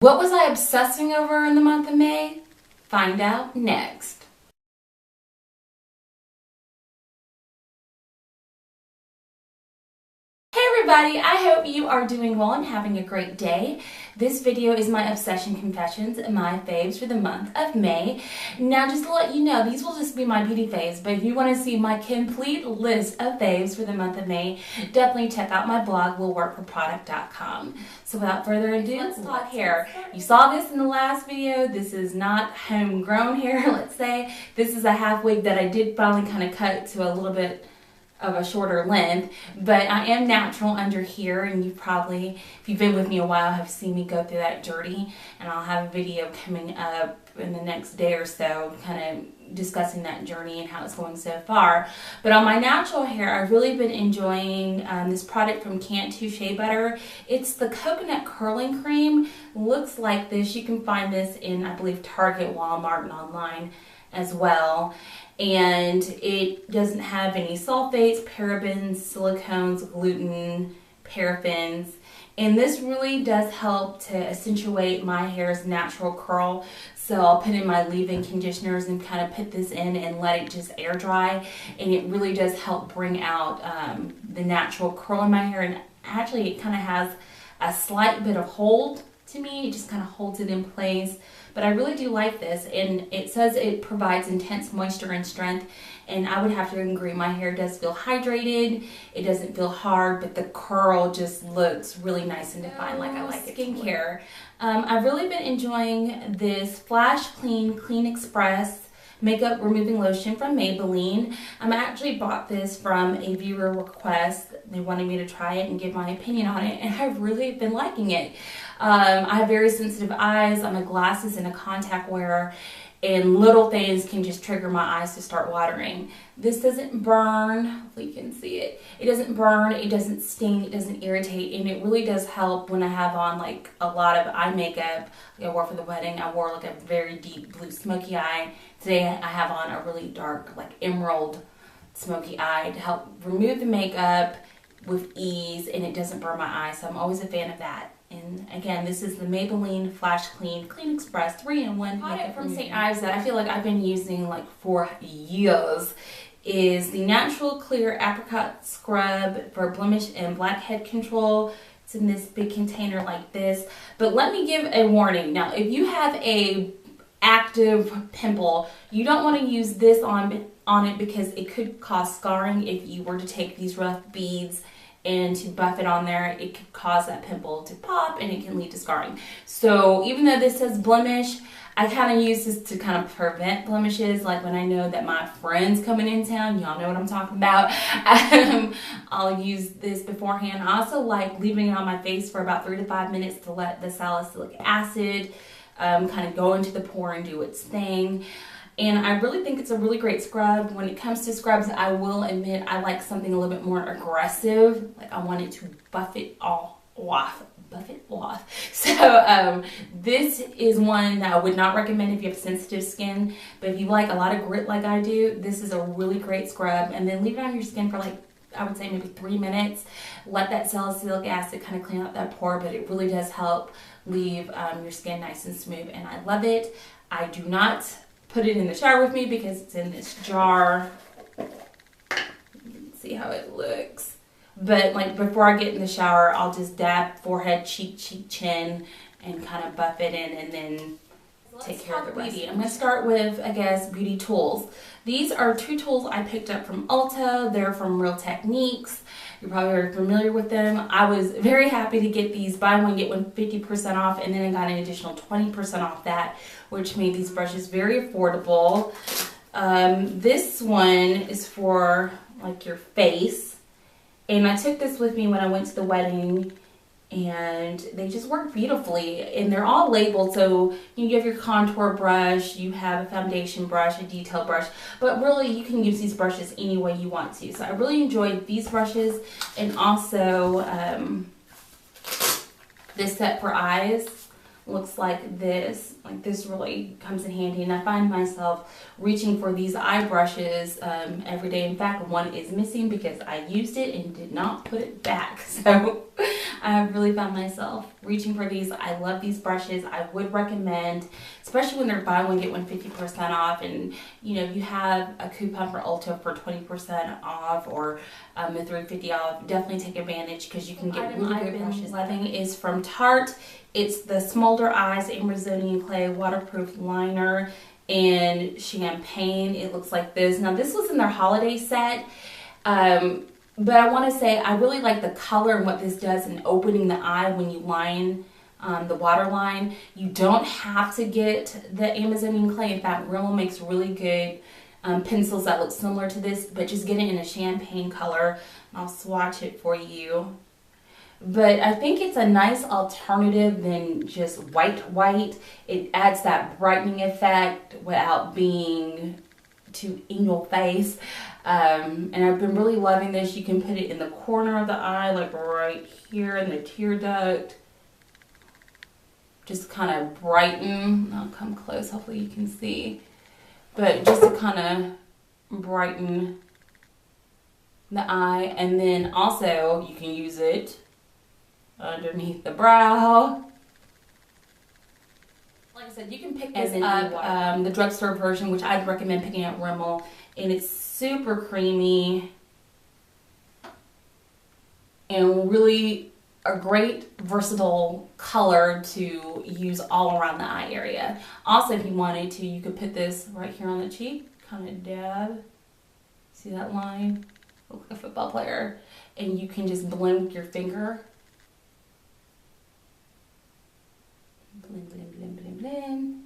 What was I obsessing over in the month of May? Find out next. Hey everybody, I hope you are doing well and having a great day. This video is my obsession confessions and my faves for the month of May. Now just to let you know, these will just be my beauty faves, but if you want to see my complete list of faves for the month of May, definitely check out my blog, willworkforproduct.com. So without further ado, let's talk hair. You saw this in the last video. This is not homegrown hair, let's say. This is a half wig that I did finally kind of cut to a little bit of a shorter length, but I am natural under here, and you probably, if you've been with me a while, have seen me go through that journey, and I'll have a video coming up in the next day or so kind of discussing that journey and how it's going so far. But on my natural hair, I've really been enjoying this product from Cantu Shea Butter. It's the coconut curling cream. Looks like this. You can find this in, I believe, Target, Walmart, and online as well. And it doesn't have any sulfates, parabens, silicones, gluten, paraffins. And this really does help to accentuate my hair's natural curl. So I'll put in my leave-in conditioners and kind of put this in and let it just air dry. And it really does help bring out the natural curl in my hair. And actually it kind of has a slight bit of hold to me. It just kind of holds it in place. But I really do like this, and it says it provides intense moisture and strength, and I would have to agree, my hair does feel hydrated, it doesn't feel hard, but the curl just looks really nice and defined like I like it. Skincare. I've really been enjoying this Flash Clean Express makeup removing lotion from Maybelline. I actually bought this from a viewer request. They wanted me to try it and give my opinion on it, and I've really been liking it. I have very sensitive eyes. I'm a glasses and a contact wearer, and little things can just trigger my eyes to start watering. This doesn't burn. Hopefully you can see it. It doesn't burn, it doesn't sting, it doesn't irritate, and it really does help when I have on like a lot of eye makeup. Like I wore for the wedding, I wore like a very deep blue smoky eye. Today I have on a really dark like emerald smoky eye to help remove the makeup with ease, and it doesn't burn my eyes, so I'm always a fan of that. And again, this is the Maybelline Flash Clean Express 3-in-1 product from St. Ives that I feel like I've been using like for years is the Natural Clear Apricot Scrub for blemish and blackhead control. It's in this big container like this. But let me give a warning. Now, if you have a active pimple, you don't want to use this on it because it could cause scarring if you were to take these rough beads and to buff it on there. It could cause that pimple to pop and it can lead to scarring. So even though this says blemish, I kind of use this to kind of prevent blemishes. Like when I know that my friend's coming in town, y'all know what I'm talking about, I'll use this beforehand. I also like leaving it on my face for about 3 to 5 minutes to let the salicylic acid kind of go into the pore and do its thing. And I really think it's a really great scrub. When it comes to scrubs, I will admit I like something a little bit more aggressive. Like I wanted to buff it all off. So this is one that I would not recommend if you have sensitive skin. But if you like a lot of grit like I do, this is a really great scrub. And then leave it on your skin for like, I would say maybe 3 minutes. Let that salicylic acid kind of clean out that pore, but it really does help leave your skin nice and smooth. And I love it. I do not put it in the shower with me because it's in this jar. You can see how it looks. But like before I get in the shower, I'll just dab forehead, cheek, chin, and kind of buff it in, and then take care of the rest. I'm going to start with, I guess, beauty tools. These are 2 tools I picked up from Ulta. They're from Real Techniques. You're probably already familiar with them. I was very happy to get these buy one get one 50% off, and then I got an additional 20% off that, which made these brushes very affordable. This one is for like your face, and I took this with me when I went to the wedding, and they just work beautifully, and they're all labeled. So you have your contour brush, you have a foundation brush, a detail brush, but really you can use these brushes any way you want to. So I really enjoyed these brushes, and also this set for eyes. looks like this. Like this really comes in handy, and I find myself reaching for these eye brushes every day. In fact, one is missing because I used it and did not put it back. So I really found myself reaching for these. I love these brushes. I would recommend, especially when they're buy one get one 50% off, and you know, you have a coupon for Ulta for 20% off or a $3.50 off. Definitely take advantage because you can get really good brushes. Loving is from Tarte. It's the Smolder Eyes Amazonian Clay Waterproof Liner in Champagne. It looks like this. Now this was in their holiday set, but I want to say I really like the color and what this does in opening the eye when you line the waterline. You don't have to get the Amazonian Clay. In fact, Rimmel makes really good pencils that look similar to this, but just get it in a champagne color. I'll swatch it for you. But I think it's a nice alternative than just white. It adds that brightening effect without being too in your face. And I've been really loving this. You can put it in the corner of the eye, like right here in the tear duct. Just kind of brighten. I'll come close, hopefully you can see. But just to kind of brighten the eye. And then also you can use it underneath the brow. Like I said, you can pick this up, the drugstore version, which I'd recommend picking up Rimmel, and it's super creamy and really a great versatile color to use all around the eye area. Also, if you wanted to, you could put this right here on the cheek, kind of dab. See that line? Look like a football player. And you can just blend with your finger. Blend, blend, blend, blend, blend.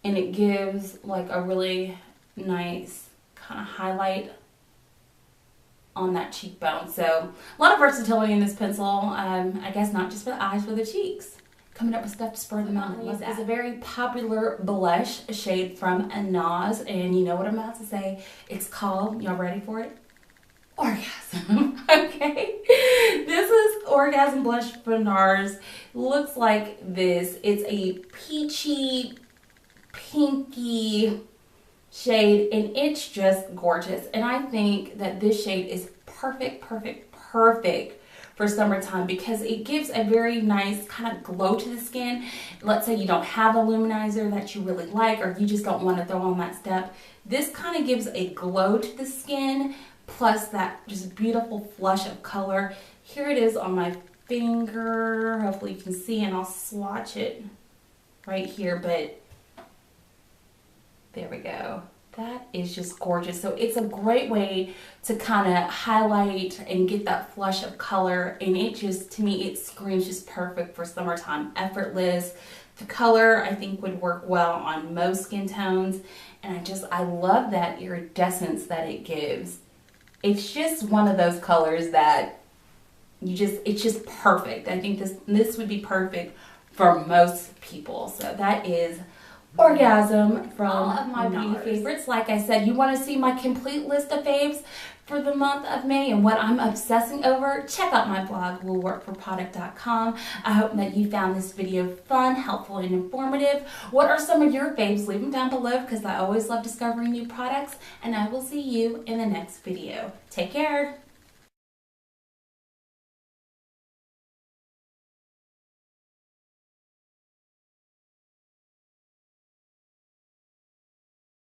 And it gives like a really nice kind of highlight on that cheekbone. So a lot of versatility in this pencil. I guess not just for the eyes, for the cheeks. Coming up with stuff to spur them on. This is a very popular blush shade from NARS, and you know what I'm about to say. It's called, y'all ready for it? Orgasm. Okay, this is Orgasm blush from NARS. Looks like this. It's a peachy, pinky shade, and it's just gorgeous. And I think that this shade is perfect for summertime because it gives a very nice kind of glow to the skin. Let's say you don't have a luminizer that you really like, or you just don't want to throw on that step. This kind of gives a glow to the skin, plus that just beautiful flush of color. Here it is on my finger. Hopefully you can see, and I'll swatch it right here, but there we go. That is just gorgeous. So it's a great way to kind of highlight and get that flush of color, and it just, to me, it screams just perfect for summertime. Effortless. The color I think would work well on most skin tones, and I love that iridescence that it gives. It's just one of those colors that it's just perfect. I think this would be perfect for most people. So that is Orgasm from all of my beauty favorites. Like I said, you want to see my complete list of faves for the month of May and what I'm obsessing over, check out my blog, willworkforproduct.com. I hope that you found this video fun, helpful, and informative. What are some of your faves? Leave them down below because I always love discovering new products, and I will see you in the next video. Take care.